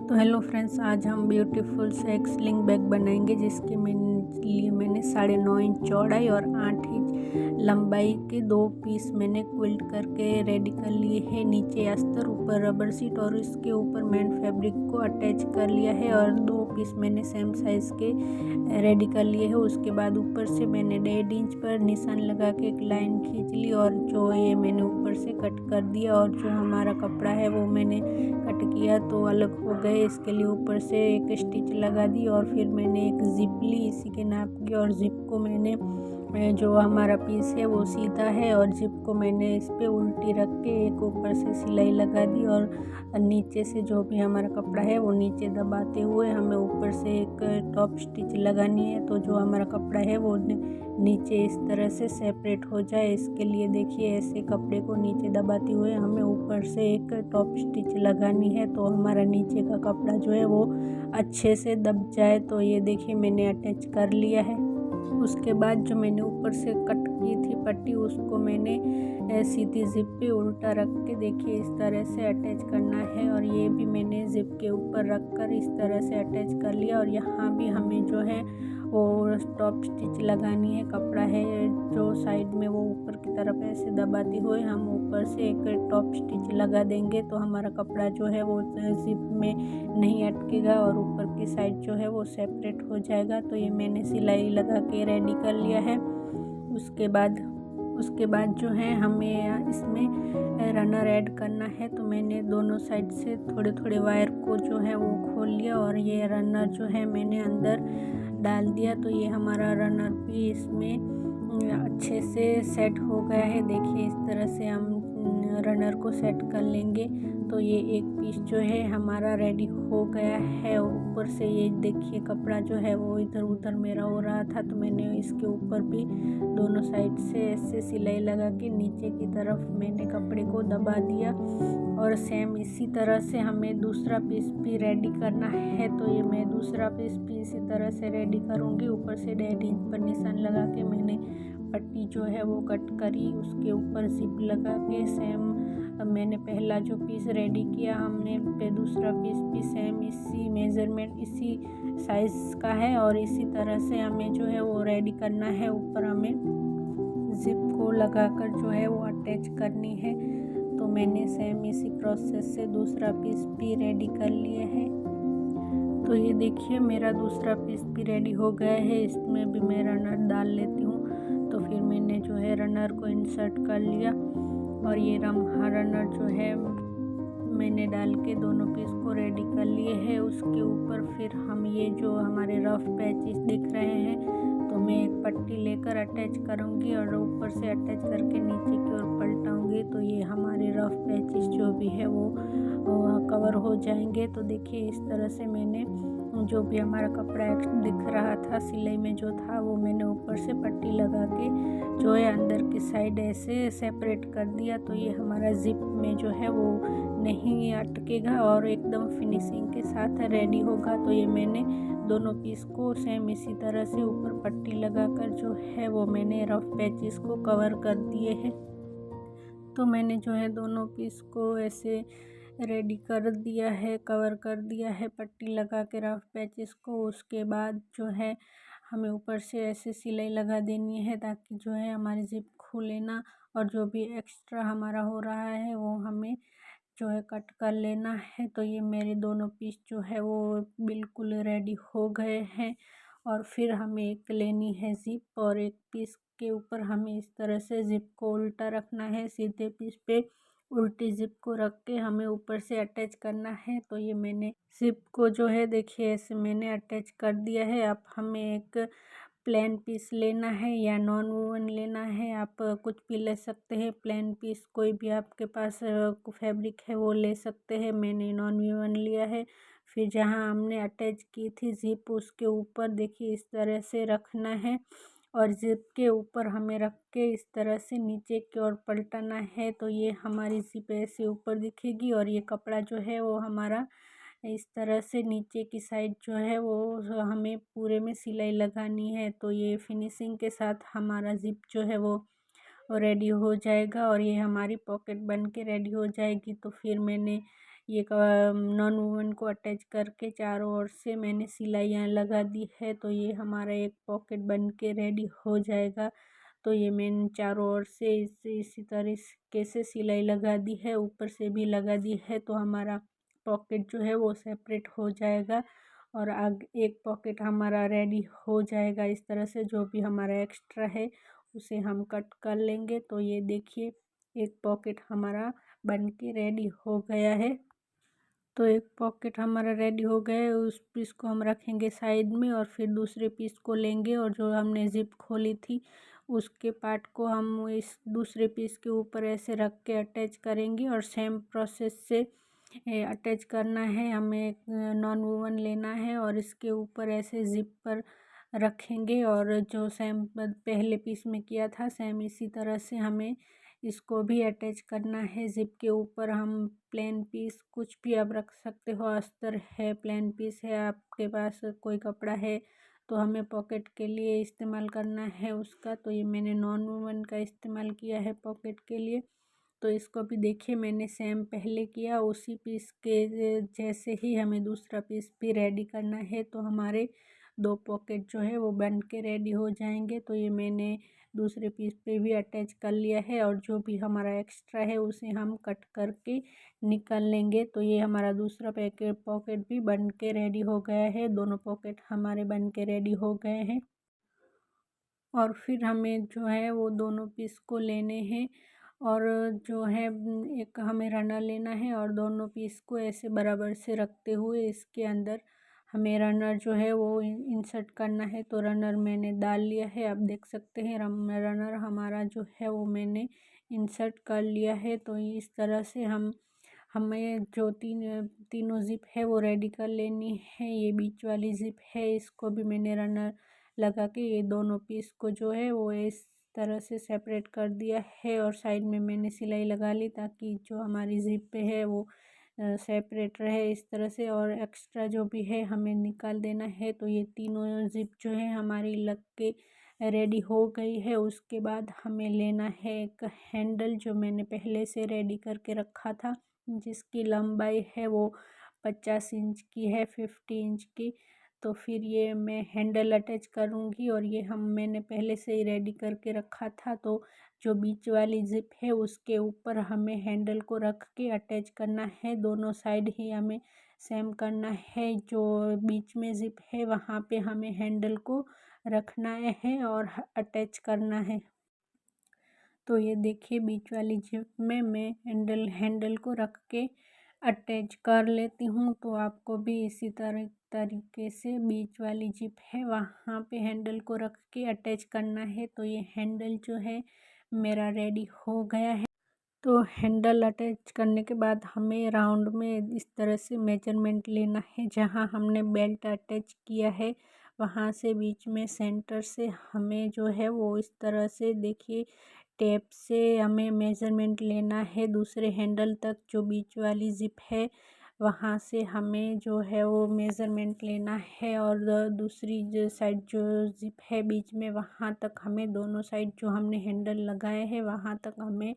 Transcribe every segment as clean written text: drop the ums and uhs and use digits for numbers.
तो hello friends, आज हम ब्यूटीफुल से एक स्लिंग बैग बनाएंगे जिसके लिए मैंने 9.5 इंच चौड़ाई और 8 इंच लंबाई के 2 पीस मैंने क्विल्ट करके रेडी कर लिए हैं। नीचे अस्तर, ऊपर रबर सीट और इसके ऊपर मैन फैब्रिक को अटैच कर लिया है और 2 पीस मैंने सेम साइज़ के रेडी कर लिए हैं। उसके बाद ऊपर से मैंने 1.5 इंच पर निशान लगा के एक लाइन खींच ली और जो ये मैंने ऊपर से कट कर दिया और जो हमारा कपड़ा है वो मैंने कट किया तो अलग हो गए। इसके लिए ऊपर से एक स्टिच लगा दी और फिर मैंने एक जिप ली इसी के नाप की और जिप को मैंने जो हमारा पीस है वो सीधा है और जिप को मैंने इस पे उल्टी रख के एक ऊपर से सिलाई लगा दी और नीचे से जो भी हमारा कपड़ा है वो नीचे दबाते हुए हमें ऊपर से एक टॉप स्टिच लगानी है। तो जो हमारा कपड़ा है वो नीचे इस तरह से सेपरेट हो जाए, इसके लिए देखिए ऐसे कपड़े को नीचे दबाते हुए हमें ऊपर से एक टॉप स्टिच लगानी है तो हमारा नीचे का कपड़ा जो है वो अच्छे से दब जाए। तो ये देखिए मैंने अटैच कर लिया है। उसके बाद जो मैंने ऊपर से कट की थी पट्टी उसको मैंने सीधी जिप पे उल्टा रख के देखिए इस तरह से अटैच करना है और ये भी मैंने जिप के ऊपर रख कर इस तरह से अटैच कर लिया। और यहाँ भी हमें जो है वो टॉप स्टिच लगानी है। कपड़ा है जो साइड में वो ऊपर की तरफ ऐसे दबाते हुए हम ऊपर से एक टॉप स्टिच लगा देंगे तो हमारा कपड़ा जो है वो जिप में नहीं अटकेगा और ऊपर की साइड जो है वो सेपरेट हो जाएगा। तो ये मैंने सिलाई लगा के रेडी कर लिया है। उसके बाद जो है हमें इसमें रनर ऐड करना है तो मैंने दोनों साइड से थोड़े थोड़े वायर को जो है वो खोल लिया और ये रनर जो है मैंने अंदर डाल दिया। तो ये हमारा रनर भी इसमें अच्छे से सेट हो गया है। देखिए इस तरह से हम रनर को सेट कर लेंगे तो ये एक पीस जो है हमारा रेडी हो गया है। ऊपर से ये देखिए कपड़ा जो है वो इधर उधर मेरा हो रहा था तो मैंने इसके ऊपर भी दोनों साइड से ऐसे सिलाई लगा के नीचे की तरफ मैंने कपड़े को दबा दिया और सेम इसी तरह से हमें दूसरा पीस भी रेडी करना है। तो ये मैं दूसरा पीस भी इसी तरह से रेडी करूँगी। ऊपर से 1.5 इंच पर निशान लगा के मैंने पट्टी जो है वो कट करी, उसके ऊपर जिप लगा के सेम मैंने पहला जो पीस रेडी किया हमने पे दूसरा पीस भी सेम इसी मेज़रमेंट इसी साइज़ का है और इसी तरह से हमें जो है वो रेडी करना है। ऊपर हमें जिप को लगाकर जो है वो अटैच करनी है। तो मैंने सेम इसी प्रोसेस से दूसरा पीस भी रेडी कर लिया है। तो ये देखिए मेरा दूसरा पीस भी रेडी हो गया है। इसमें भी मैं रनर डाल लेती हूँ। तो फिर मैंने जो है रनर को इंसर्ट कर लिया और ये रनर जो है मैंने डाल के दोनों पीस को रेडी कर लिए हैं। उसके ऊपर फिर हम ये जो हमारे रफ पैचेस दिख रहे हैं तो मैं एक पट्टी लेकर अटैच करूँगी और ऊपर से अटैच करके नीचे की ओर पलटाऊँगी तो ये हमारे रफ पैचेस जो भी है वो कवर हो जाएंगे। तो देखिए इस तरह से मैंने जो भी हमारा कपड़ा दिख रहा था सिलाई में जो था वो मैंने ऊपर से पट्टी लगा के जो है अंदर की साइड ऐसे सेपरेट कर दिया। तो ये हमारा जिप में जो है वो नहीं अटकेगा और एकदम फिनिशिंग के साथ रेडी होगा। तो ये मैंने दोनों पीस को सेम इसी तरह से ऊपर पट्टी लगाकर जो है वो मैंने रफ पैचेस को कवर कर दिए हैं। तो मैंने जो है दोनों पीस को ऐसे रेडी कर दिया है, कवर कर दिया है पट्टी लगा के रफ पैचेस को। उसके बाद जो है हमें ऊपर से ऐसे सिलाई लगा देनी है ताकि जो है हमारी जिप खुले ना और जो भी एक्स्ट्रा हमारा हो रहा है वो हमें जो है कट कर लेना है। तो ये मेरे दोनों पीस जो है वो बिल्कुल रेडी हो गए हैं। और फिर हमें एक लेनी है जिप और एक पीस के ऊपर हमें इस तरह से जिप को उल्टा रखना है, सीधे पीस पे उल्टी जिप को रख के हमें ऊपर से अटैच करना है। तो ये मैंने जिप को जो है देखिए ऐसे मैंने अटैच कर दिया है। अब हमें एक प्लेन पीस लेना है या नॉन वोवन लेना है, आप कुछ भी ले सकते हैं। प्लेन पीस कोई भी आपके पास फैब्रिक है वो ले सकते हैं। मैंने नॉन वोवन लिया है। फिर जहाँ हमने अटैच की थी जिप उसके ऊपर देखिए इस तरह से रखना है और जिप के ऊपर हमें रख के इस तरह से नीचे की ओर पलटाना है। तो ये हमारी जिप ऐसे ऊपर दिखेगी और ये कपड़ा जो है वो हमारा इस तरह से नीचे की साइड जो है वो हमें पूरे में सिलाई लगानी है। तो ये फिनिशिंग के साथ हमारा जिप जो है वो रेडी हो जाएगा और ये हमारी पॉकेट बन के रेडी हो जाएगी। तो फिर मैंने ये नॉन वूवन को अटैच करके चारों ओर से मैंने सिलाइयाँ लगा दी है। तो ये हमारा एक पॉकेट बन के रेडी हो जाएगा। तो ये मैंने चारों ओर से इसी तरीके से सिलाई लगा दी है, ऊपर से भी लगा दी है। तो हमारा पॉकेट जो है वो सेपरेट हो जाएगा और आगे एक पॉकेट हमारा रेडी हो जाएगा। इस तरह से जो भी हमारा एक्स्ट्रा है उसे हम कट कर लेंगे। तो ये देखिए एक पॉकेट हमारा बन के रेडी हो गया है। तो एक पॉकेट हमारा रेडी हो गया है, उस पीस को हम रखेंगे साइड में और फिर दूसरे पीस को लेंगे और जो हमने जिप खोली थी उसके पार्ट को हम इस दूसरे पीस के ऊपर ऐसे रख के अटैच करेंगे और सेम प्रोसेस से अटैच करना है। हमें नॉन वूवन लेना है और इसके ऊपर ऐसे जिप पर रखेंगे और जो सेम पहले पीस में किया था सेम इसी तरह से हमें इसको भी अटैच करना है। जिप के ऊपर हम प्लेन पीस कुछ भी आप रख सकते हो, अस्तर है, प्लेन पीस है, आपके पास कोई कपड़ा है तो हमें पॉकेट के लिए इस्तेमाल करना है उसका। तो ये मैंने नॉन वूवन का इस्तेमाल किया है पॉकेट के लिए। तो इसको भी देखिए मैंने सेम पहले किया उसी पीस के जैसे ही हमें दूसरा पीस भी रेडी करना है। तो हमारे दो पॉकेट जो है वो बन के रेडी हो जाएंगे। तो ये मैंने दूसरे पीस पे भी अटैच कर लिया है और जो भी हमारा एक्स्ट्रा है उसे हम कट करके निकाल लेंगे। तो ये हमारा दूसरा पॉकेट भी बन के रेडी हो गया है। दोनों पॉकेट हमारे बन के रेडी हो गए हैं और फिर हमें जो है वो दोनों पीस को लेने हैं और जो है एक हमें रनर लेना है और दोनों पीस को ऐसे बराबर से रखते हुए इसके अंदर हमें रनर जो है वो इंसर्ट करना है। तो रनर मैंने डाल लिया है, आप देख सकते हैं रनर हमारा जो है वो मैंने इंसर्ट कर लिया है। तो इस तरह से हमें जो तीनों ज़िप है वो रेडी कर लेनी है। ये बीच वाली ज़िप है, इसको भी मैंने रनर लगा के ये दोनों पीस को जो है वो इस तरह से सेपरेट कर दिया है और साइड में मैंने सिलाई लगा ली ताकि जो हमारी ज़िप पे है वो सेपरेट रहे इस तरह से। और एक्स्ट्रा जो भी है हमें निकाल देना है। तो ये तीनों ज़िप जो है हमारी लग के रेडी हो गई है। उसके बाद हमें लेना है एक हैंडल जो मैंने पहले से रेडी करके रखा था, जिसकी लंबाई है वो 50 इंच की है, 50 इंच की। तो फिर ये मैं हैंडल अटैच करूँगी और ये मैंने पहले से ही रेडी करके रखा था। तो जो बीच वाली ज़िप है उसके ऊपर हमें हैंडल को रख के अटैच करना है। दोनों साइड ही हमें सेम करना है। जो बीच में ज़िप है वहाँ पे हमें हैंडल को रखना है और अटैच करना है। तो ये देखिए बीच वाली ज़िप में मैं हैंडल को रख के अटैच कर लेती हूँ। तो आपको भी इसी तरीके से बीच वाली ज़िप है वहाँ पे हैंडल को रख के अटैच करना है। तो ये हैंडल जो है मेरा रेडी हो गया है। तो हैंडल अटैच करने के बाद हमें राउंड में इस तरह से मेजरमेंट लेना है। जहाँ हमने बेल्ट अटैच किया है वहाँ से बीच में सेंटर से हमें जो है वो इस तरह से देखिए टेप से हमें मेजरमेंट लेना है दूसरे हैंडल तक। जो बीच वाली ज़िप है वहाँ से हमें जो है वो मेज़रमेंट लेना है और दूसरी जो साइड जो ज़िप है बीच में वहाँ तक हमें दोनों साइड जो हमने हैंडल लगाए हैं वहाँ तक हमें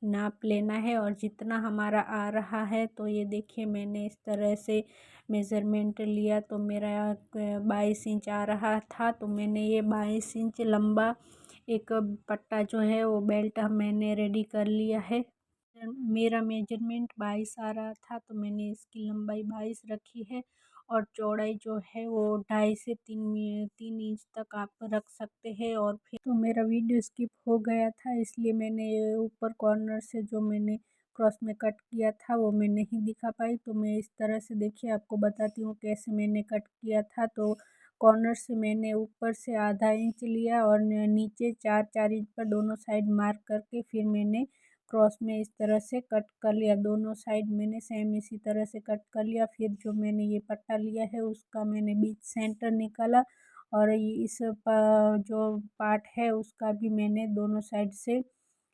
नाप लेना है। और जितना हमारा आ रहा है तो ये देखिए मैंने इस तरह से मेज़रमेंट लिया तो मेरा 22 इंच आ रहा था। तो मैंने ये 22 इंच लंबा एक पट्टा जो है वो बेल्ट मैंने रेडी कर लिया है। मेरा मेजरमेंट 22 आ रहा था तो मैंने इसकी लंबाई 22 रखी है और चौड़ाई जो है वो 2.5 से 3 इंच तक आप रख सकते हैं। और फिर तो मेरा वीडियो स्किप हो गया था इसलिए मैंने ऊपर कॉर्नर से जो मैंने क्रॉस में कट किया था वो मैं नहीं दिखा पाई। तो मैं इस तरह से देखिए आपको बताती हूँ कैसे मैंने कट किया था। तो कॉर्नर से मैंने ऊपर से आधा इंच लिया और नीचे 4 इंच पर दोनों साइड मार्क करके फिर मैंने क्रॉस में इस तरह से कट कर लिया। दोनों साइड मैंने सेम इसी तरह से कट कर लिया। फिर जो मैंने ये पट्टा लिया है उसका मैंने बीच सेंटर निकाला और इस जो पार्ट है उसका भी मैंने दोनों साइड से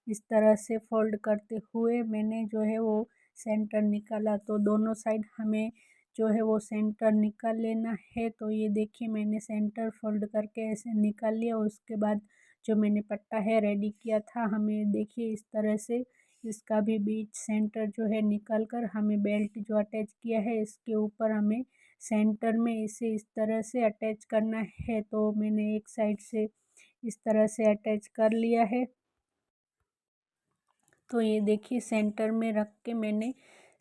इस तरह से फोल्ड करते हुए मैंने जो है वो सेंटर निकाला। तो दोनों साइड हमें जो है वो सेंटर निकाल लेना है। तो ये देखिए मैंने सेंटर फोल्ड करके ऐसे निकाल लिया। उसके बाद जो मैंने पट्टा है रेडी किया था हमें देखिए इस तरह से इसका भी बीच सेंटर जो है निकाल कर हमें बेल्ट जो अटैच किया है इसके ऊपर हमें सेंटर में इसे इस तरह से अटैच करना है। तो मैंने एक साइड से इस तरह से अटैच कर लिया है। तो ये देखिए सेंटर में रख के मैंने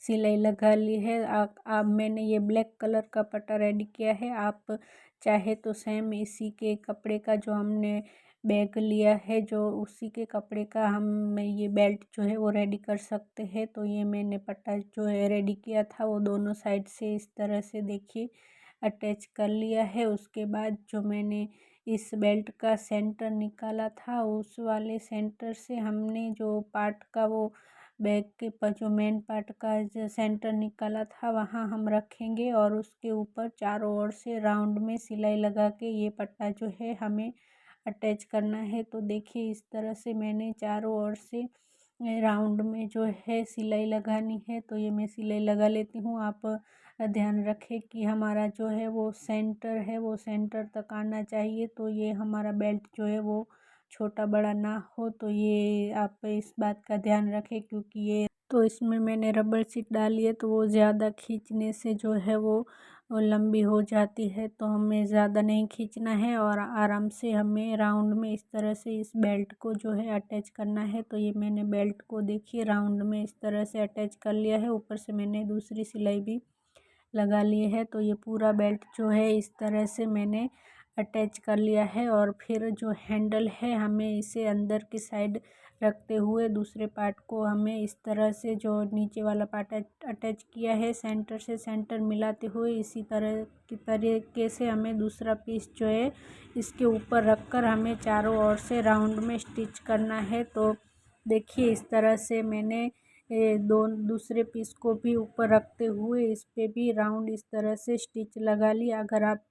सिलाई लगा ली है। आप मैंने ये ब्लैक कलर का पट्टा रेडी किया है। आप चाहे तो सेम इसी के कपड़े का जो हमने बैग लिया है जो उसी के कपड़े का हम ये बेल्ट जो है वो रेडी कर सकते हैं। तो ये मैंने पट्टा जो है रेडी किया था वो दोनों साइड से इस तरह से देखिए अटैच कर लिया है। उसके बाद जो मैंने इस बेल्ट का सेंटर निकाला था उस वाले सेंटर से हमने जो पार्ट का वो बैग के पर जो मेन पार्ट का जो सेंटर निकाला था वहाँ हम रखेंगे और उसके ऊपर चारों ओर से राउंड में सिलाई लगा के ये पट्टा जो है हमें अटैच करना है। तो देखिए इस तरह से मैंने चारों ओर से राउंड में जो है सिलाई लगानी है। तो ये मैं सिलाई लगा लेती हूँ। आप ध्यान रखें कि हमारा जो है वो सेंटर तक आना चाहिए। तो ये हमारा बेल्ट जो है वो छोटा बड़ा ना हो। तो ये आप इस बात का ध्यान रखें क्योंकि ये तो इसमें मैंने रबड़ सीट डाली है तो वो ज़्यादा खींचने से जो है वो लंबी हो जाती है। तो हमें ज़्यादा नहीं खींचना है और आराम से हमें राउंड में इस तरह से इस बेल्ट को जो है अटैच करना है। तो ये मैंने बेल्ट को देखिए राउंड में इस तरह से अटैच कर लिया है। ऊपर से मैंने दूसरी सिलाई भी लगा लिए है। तो ये पूरा बेल्ट जो है इस तरह से मैंने अटैच कर लिया है। और फिर जो हैंडल है हमें इसे अंदर की साइड रखते हुए दूसरे पार्ट को हमें इस तरह से जो नीचे वाला पार्ट अटैच किया है सेंटर से सेंटर मिलाते हुए इसी तरह की तरीके से हमें दूसरा पीस जो है इसके ऊपर रखकर हमें चारों ओर से राउंड में स्टिच करना है। तो देखिए इस तरह से मैंने दूसरे पीस को भी ऊपर रखते हुए इस पे भी राउंड इस तरह से स्टिच लगा लिया। अगर आप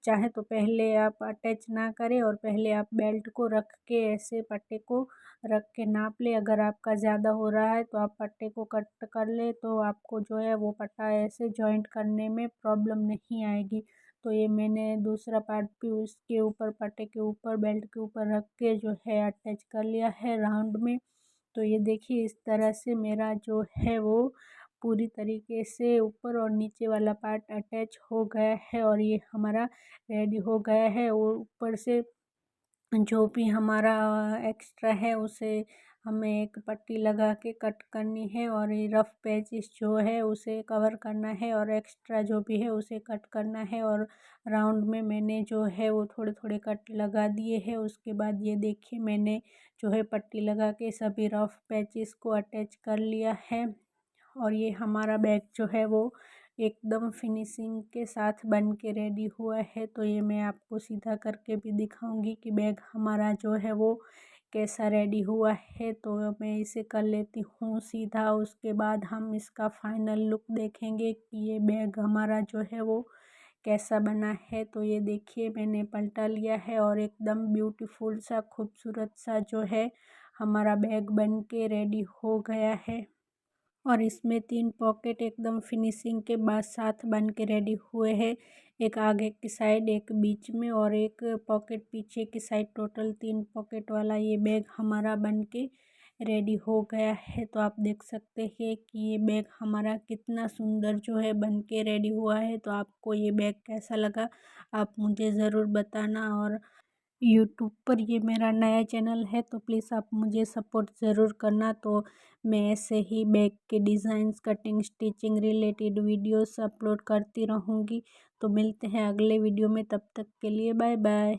चाहे तो पहले आप अटैच ना करें और पहले आप बेल्ट को रख के ऐसे पट्टे को रख के नाप ले। अगर आपका ज़्यादा हो रहा है तो आप पट्टे को कट कर ले तो आपको जो है वो पट्टा ऐसे जॉइंट करने में प्रॉब्लम नहीं आएगी। तो ये मैंने दूसरा पार्ट भी उसके ऊपर पट्टे के ऊपर बेल्ट के ऊपर रख के जो है अटैच कर लिया है राउंड में। तो ये देखिए इस तरह से मेरा जो है वो पूरी तरीके से ऊपर और नीचे वाला पार्ट अटैच हो गया है और ये हमारा रेडी हो गया है। और ऊपर से जो भी हमारा एक्स्ट्रा है उसे हमें एक पट्टी लगा के कट करनी है और ये रफ पैचेस जो है उसे कवर करना है और एक्स्ट्रा जो भी है उसे कट करना है। और राउंड में मैंने जो है वो थोड़े थोड़े कट लगा दिए हैं। उसके बाद ये देखिए मैंने जो है पट्टी लगा के सभी रफ पैचेस को अटैच कर लिया है। और ये हमारा बैग जो है वो एकदम फिनिशिंग के साथ बन के रेडी हुआ है। तो ये मैं आपको सीधा करके भी दिखाऊंगी कि बैग हमारा जो है वो कैसा रेडी हुआ है। तो मैं इसे कर लेती हूँ सीधा। उसके बाद हम इसका फाइनल लुक देखेंगे कि ये बैग हमारा जो है वो कैसा बना है। तो ये देखिए मैंने पलटा लिया है और एकदम ब्यूटीफुल सा खूबसूरत सा जो है हमारा बैग बन के रेडी हो गया है। और इसमें 3 पॉकेट एकदम फिनिशिंग के बाद साथ बन के रेडी हुए हैं। एक आगे की साइड, एक बीच में और एक पॉकेट पीछे की साइड। टोटल 3 पॉकेट वाला ये बैग हमारा बन के रेडी हो गया है। तो आप देख सकते हैं कि ये बैग हमारा कितना सुंदर जो है बन के रेडी हुआ है। तो आपको ये बैग कैसा लगा आप मुझे ज़रूर बताना। और यूट्यूब पर ये मेरा नया चैनल है तो प्लीज़ आप मुझे सपोर्ट ज़रूर करना। तो मैं ऐसे ही बैग के designs, cutting, stitching related videos upload करती रहूँगी। तो मिलते हैं अगले वीडियो में, तब तक के लिए बाय बाय।